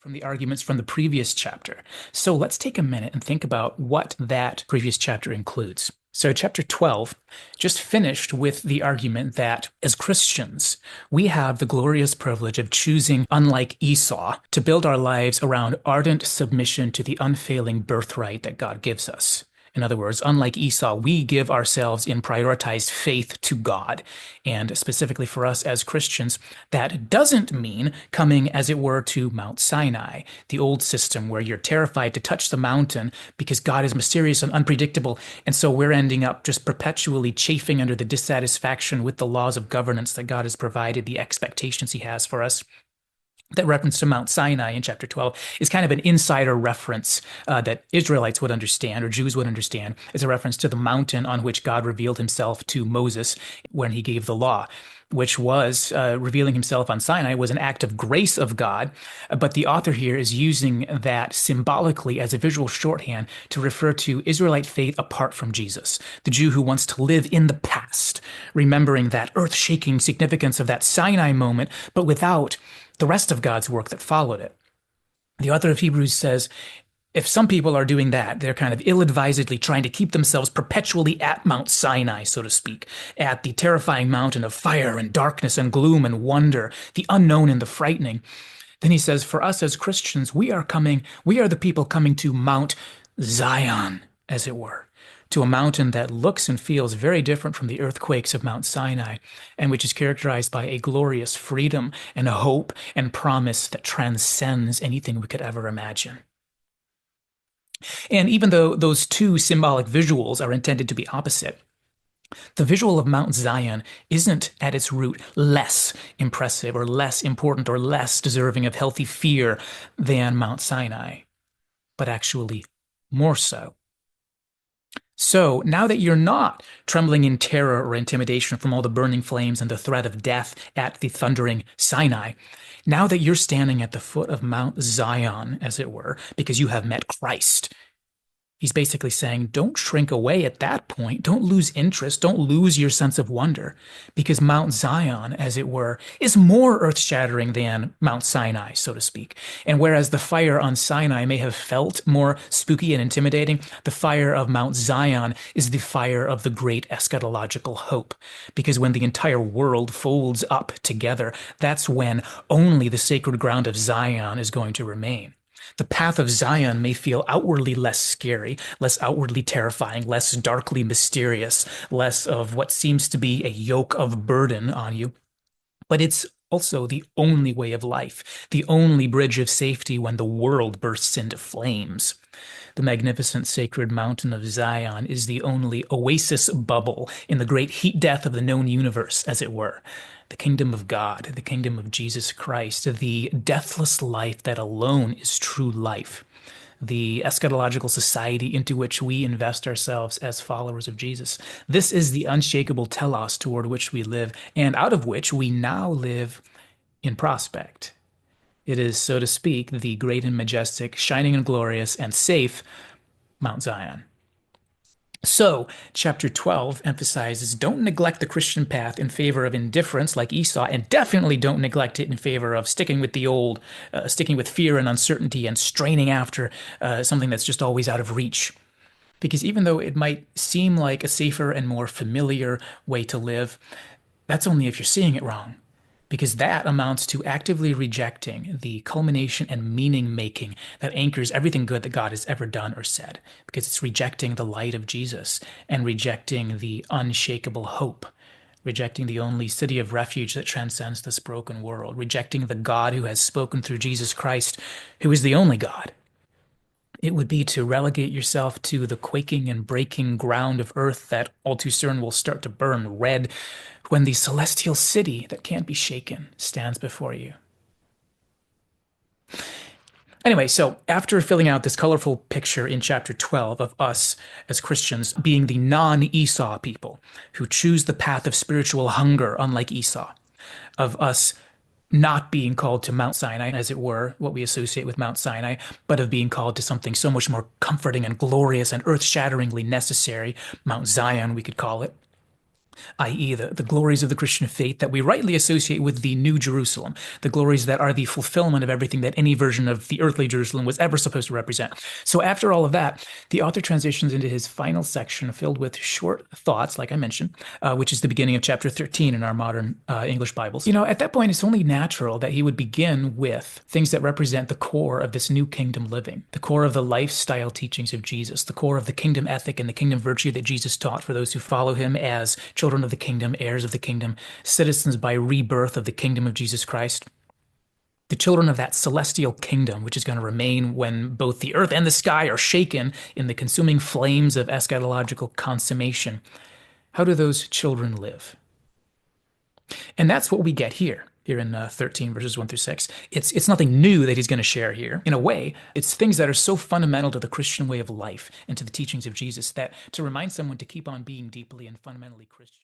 from the arguments from the previous chapter. So let's take a minute and think about what that previous chapter includes. So, chapter 12 just finished with the argument that as Christians, we have the glorious privilege of choosing, unlike Esau, to build our lives around ardent submission to the unfailing birthright that God gives us. In other words, unlike Esau, we give ourselves in prioritized faith to God. And specifically for us as Christians, that doesn't mean coming, as it were, to Mount Sinai, the old system where you're terrified to touch the mountain because God is mysterious and unpredictable. And so we're ending up just perpetually chafing under the dissatisfaction with the laws of governance that God has provided, the expectations he has for us. That reference to Mount Sinai in chapter 12 is kind of an insider reference that Israelites would understand or Jews would understand. It's a reference to the mountain on which God revealed himself to Moses when he gave the law, which was revealing himself on Sinai was an act of grace of God. But the author here is using that symbolically as a visual shorthand to refer to Israelite faith apart from Jesus, the Jew who wants to live in the past, remembering that earth-shaking significance of that Sinai moment, but without the rest of God's work that followed it. The author of Hebrews says, if some people are doing that, they're kind of ill-advisedly trying to keep themselves perpetually at Mount Sinai, so to speak, at the terrifying mountain of fire and darkness and gloom and wonder, the unknown and the frightening. Then he says, for us as Christians, we are the people coming to Mount Zion, as it were, to a mountain that looks and feels very different from the earthquakes of Mount Sinai, and which is characterized by a glorious freedom and a hope and promise that transcends anything we could ever imagine. And even though those two symbolic visuals are intended to be opposite, the visual of Mount Zion isn't at its root less impressive or less important or less deserving of healthy fear than Mount Sinai, but actually more so. So now that you're not trembling in terror or intimidation from all the burning flames and the threat of death at the thundering Sinai, now that you're standing at the foot of Mount Zion, as it were, because you have met Christ, he's basically saying, don't shrink away at that point. Don't lose interest. Don't lose your sense of wonder, because Mount Zion, as it were, is more earth-shattering than Mount Sinai, so to speak. And whereas the fire on Sinai may have felt more spooky and intimidating, the fire of Mount Zion is the fire of the great eschatological hope. Because when the entire world folds up together, that's when only the sacred ground of Zion is going to remain. The path of Zion may feel outwardly less scary, less outwardly terrifying, less darkly mysterious, less of what seems to be a yoke of burden on you. But it's also the only way of life, the only bridge of safety when the world bursts into flames. The magnificent sacred mountain of Zion is the only oasis bubble in the great heat death of the known universe, as it were. The kingdom of God, the kingdom of Jesus Christ, the deathless life that alone is true life, the eschatological society into which we invest ourselves as followers of Jesus. This is the unshakable telos toward which we live, and out of which we now live in prospect. It is, so to speak, the great and majestic, shining and glorious and safe Mount Zion. So, chapter 12 emphasizes don't neglect the Christian path in favor of indifference like Esau, and definitely don't neglect it in favor of sticking with the old, sticking with fear and uncertainty and straining after something that's just always out of reach. Because even though it might seem like a safer and more familiar way to live, that's only if you're seeing it wrong. Because that amounts to actively rejecting the culmination and meaning making that anchors everything good that God has ever done or said. Because it's rejecting the light of Jesus and rejecting the unshakable hope, rejecting the only city of refuge that transcends this broken world, rejecting the God who has spoken through Jesus Christ, who is the only God. It would be to relegate yourself to the quaking and breaking ground of earth that all too soon will start to burn red when the celestial city that can't be shaken stands before you. Anyway, so after filling out this colorful picture in chapter 12 of us as Christians being the non-Esau people who choose the path of spiritual hunger, unlike Esau, of us not being called to Mount Sinai, as it were, what we associate with Mount Sinai, but of being called to something so much more comforting and glorious and earth-shatteringly necessary, Mount Zion, we could call it. i.e., the glories of the Christian faith that we rightly associate with the New Jerusalem, the glories that are the fulfillment of everything that any version of the earthly Jerusalem was ever supposed to represent. So after all of that, the author transitions into his final section filled with short thoughts, like I mentioned, which is the beginning of chapter 13 in our modern English Bibles. At that point, it's only natural that he would begin with things that represent the core of this new kingdom living, the core of the lifestyle teachings of Jesus, the core of the kingdom ethic and the kingdom virtue that Jesus taught for those who follow him as children of the kingdom, heirs of the kingdom, citizens by rebirth of the kingdom of Jesus Christ. The children of that celestial kingdom, which is going to remain when both the earth and the sky are shaken in the consuming flames of eschatological consummation. How do those children live? And that's what we get here in 13 verses 1 through 6. It's nothing new that he's going to share here. In a way, it's things that are so fundamental to the Christian way of life and to the teachings of Jesus that to remind someone to keep on being deeply and fundamentally Christian.